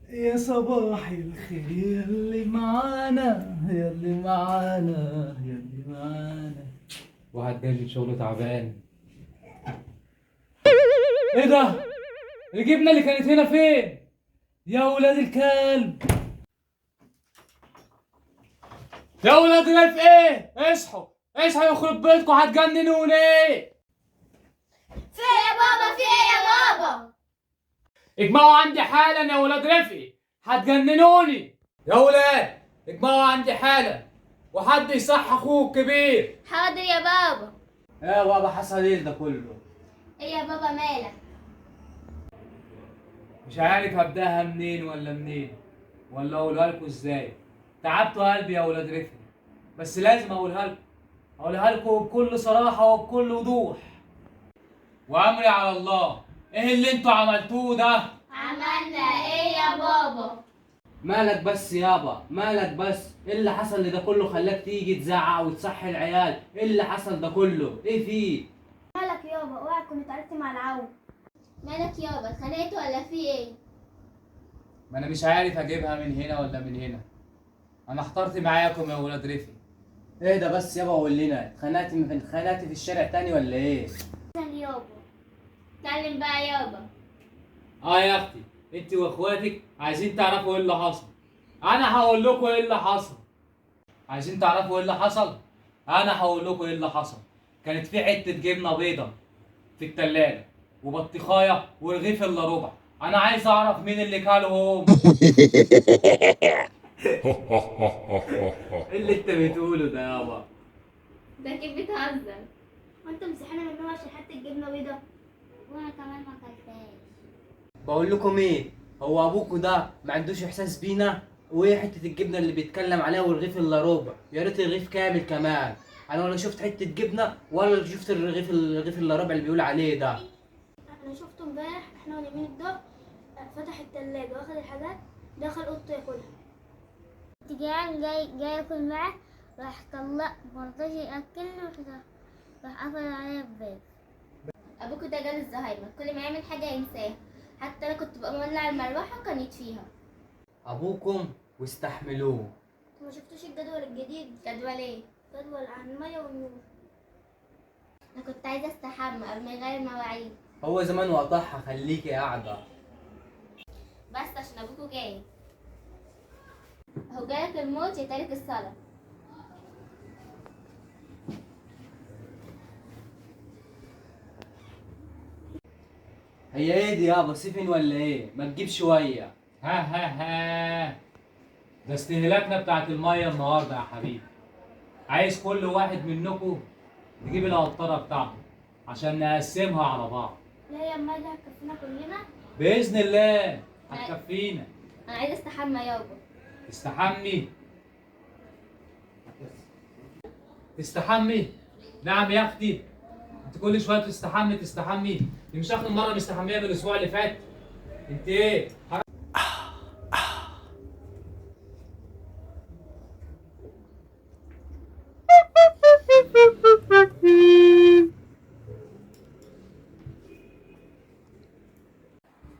يا صباح الخير يلي معانا يلي معانا يلي معانا. واحد جاي من شغله تعبان. ايه ده؟ الجبنه اللي كانت هنا فين؟ يا ولاد الكلب، يا ولاد الكلب، ايه؟ اصحوا اصحوا يخرب بيتكم، هتجننوني. في ايه يا بابا؟ في ايه يا بابا؟ اجمعوا عندي حالا يا ولاد رفقي، هتجننوني. يا ولاد اجمعوا عندي حالا، وحد يصح اخوه الكبير. حاضر يا بابا. ايه يا بابا، حصل ايه ده كله؟ ايه يا بابا مالك؟ مش عارف ابداها منين ولا منين، ولا اقولها لكم ازاي. تعبت قلبي يا ولاد رفقي، بس لازم اقولها لكم بكل صراحه وبكل وضوح. وامري على الله، ايه اللي انتوا عملتوه ده؟ عملنا ايه يا بابا؟ مالك بس يابا، مالك بس؟ ايه اللي حصل لده كله خلاك تيجي تزعق وتصحي العيال؟ ايه اللي حصل ده كله؟ ايه فيه؟ مالك يابا؟ اوعى تكون اتعاركت مع العو. مالك يابا؟ اتخانقت ولا في ايه؟ ما انا مش عارف اجيبها من هنا ولا من هنا. انا احترت معاكم يا ولاد رفقي. ايه ده بس يابا؟ قول لنا، اتخانقت في الشارع تاني ولا ايه؟ يابا اتكلم بقى يابا. اه يا اختي، انت واخواتك عايزين تعرفوا ايه اللي حصل. انا هقول لكم ايه اللي حصل. عايزين تعرفوا ايه اللي حصل؟ انا هقول لكم ايه اللي حصل. كانت في حته جبنه بيضه في التلاجة، وبطيخايه ورغيف الا ربع. انا عايز اعرف مين اللي كلهم. ايه اللي انت بتقوله ده يابا؟ ده كيف بتهزر؟ وانت مسيحنا منه عشان حتى الجبنه بيضه؟ وانا كمان ما اكلتهاش. بقول لكم ايه، هو ابوكوا ده ما عندوش احساس بينا؟ وايه حته الجبنه اللي بيتكلم عليها والرغيف الا ربع؟ يا ريت الرغيف كامل كمان. انا ولا شفت حته جبنه ولا شفت الرغيف الا ربع اللي بيقول عليه ده. انا شفته امبارح احنا ونايمين الظهر، فتح التلاجة واخد الحاجات، دخل اوضته ياكلها. جيران جاي ياكل معاه، راح طلق مرضاش ياكلني، راح قفل عليا الباب. ابوك ده جاله الزهايمر، كل ما يعمل حاجه ينساها، حتى انا كنت ببقى مولع المروحه وكان يطفيها. ابوكم واستحملوه. انتوا ما شفتوش الجدول الجديد؟ جدول ايه؟ جدول عن الميه والنور. انا كنت عايزه استحمى قبل ما يغير المواعيد، هو زمان وقطعها، خليكي قاعده. بس عشان ابوكوا جاي. اهو جالك الموت يا تارك الصلاه. هي ايه دي يابا؟ سيفن ولا ايه؟ ما تجيب شويه. ها ها ها، ده استهلاكنا بتاعت الميه النهارده يا حبيبي. عايز كل واحد منكم يجيب القطره بتاعته عشان نقسمها على بعض. لا يا اما دي هتكفينا كلنا. باذن الله هتكفينا. انا عايزه استحمى يابا. تستحمي؟ تستحمي؟ نعم يا اختي، انت كل شويه تستحمي. دي مش اخر مره مستحميه من الاسبوع اللي فات. انت ايه؟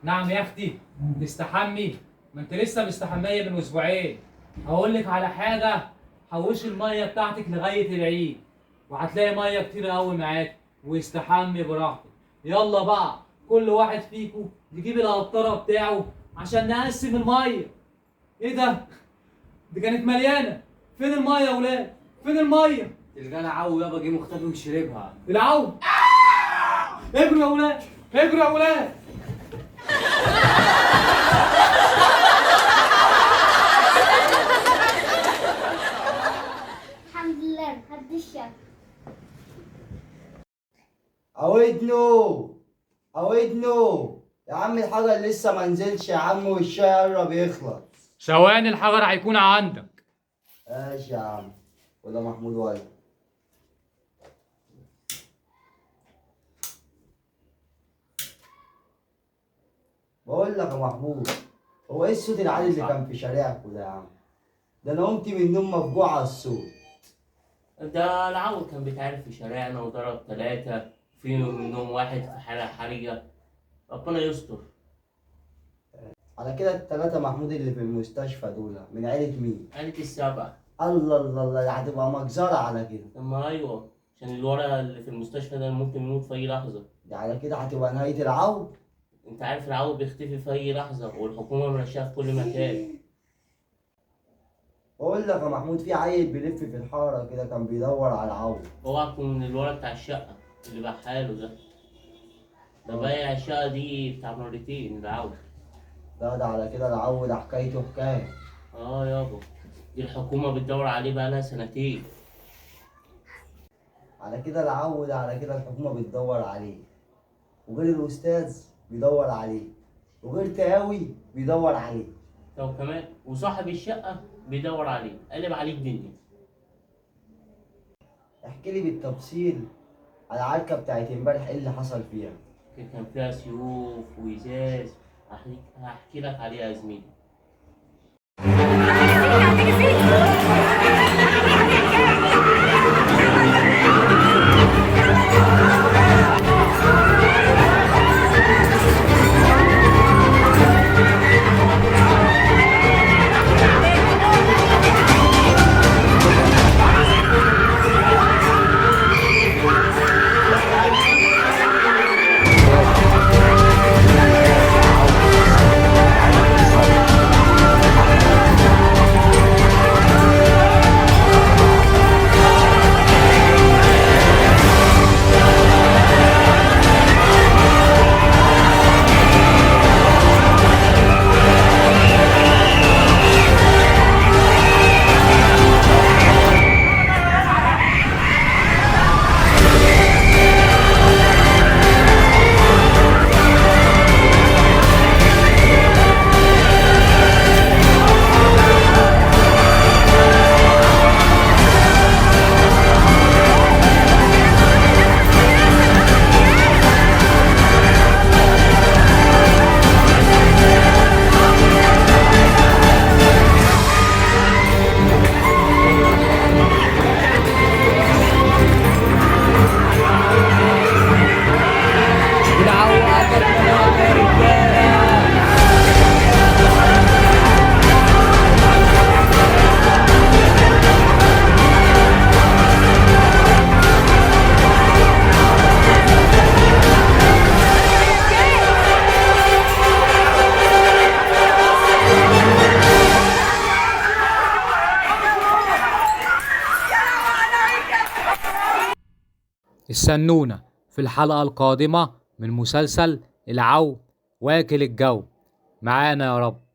نعم يا اختي، تستحمي؟ ما انت لسه مستحميه من اسبوعين. هقول لك على حاجه، حوشي الميه بتاعتك لغايه العيد، وهتلاقي ميه كتير قوي معاك، واستحمي براحتك. يلا بقى كل واحد فيكم يجيب القطره بتاعه عشان نقسم الميه. ايه ده؟ دي كانت مليانه. فين الميه يا ولاد؟ فين الميه؟ الجدع عو يابا جه مختفي وشربها. العو، اجروا يا ولاد، اجروا يا ولاد. الحمد لله محدش شاف. عودنو يا عم، الحجر لسه ما نزلش يا عم، والشاي قرب يخلص. ثواني الحجر هيكون عندك. ماشي يا عم. ولا محمود واقف؟ بقول لك يا محمود، هو ايه الصوت العالي اللي كان في شارعكوا ده يا عم؟ ده انا قمت من النوم مفجوع على الصوت. ده العود كان بيتعرف في شارعنا وضرب 3، في منهم واحد في حالة حرجة، ربنا يستر. على على كده التلاتة محمود اللي في المستشفى دول من عيلة مين؟ قالت السبعة. الله الله الله، دي هتبقى مجزرة على كده. اما ايوه، عشان الولد اللي في المستشفى ده ممكن يموت في اي لحظة. دي على كده هتبقى نهاية العود. انت عارف العو بيختفي في اي لحظة، والحكومة ماشية في كل مكان. بقول لك يا محمود، في عيل بيلف في الحارة كده كان بيدور على العود. اوعى تكون الولد بتاع الشقة اللي بحاله ده بايع الشقة دي بتاع مرتين العو. ده على كده العود، ده حكايته حكاية. اه يابا، دي الحكومة بتدور عليه بقالها سنتين. على كده العود، على كده الحكومة بتدور عليه، وغير الأستاذ بيدور عليه، وغير تقاوي بيدور عليه. طب كمان وصاحب الشقة بيدور عليه، قلب عليه الدنيا. احكي لي بالتفصيل على العركة بتاعت امبارح، ايه اللي حصل فيها؟ كان فيها سيوف وإزاز. هحكي لك عليها يا زميلي. استنونا في الحلقة القادمة من مسلسل العو واكل الجو. معانا يا رب.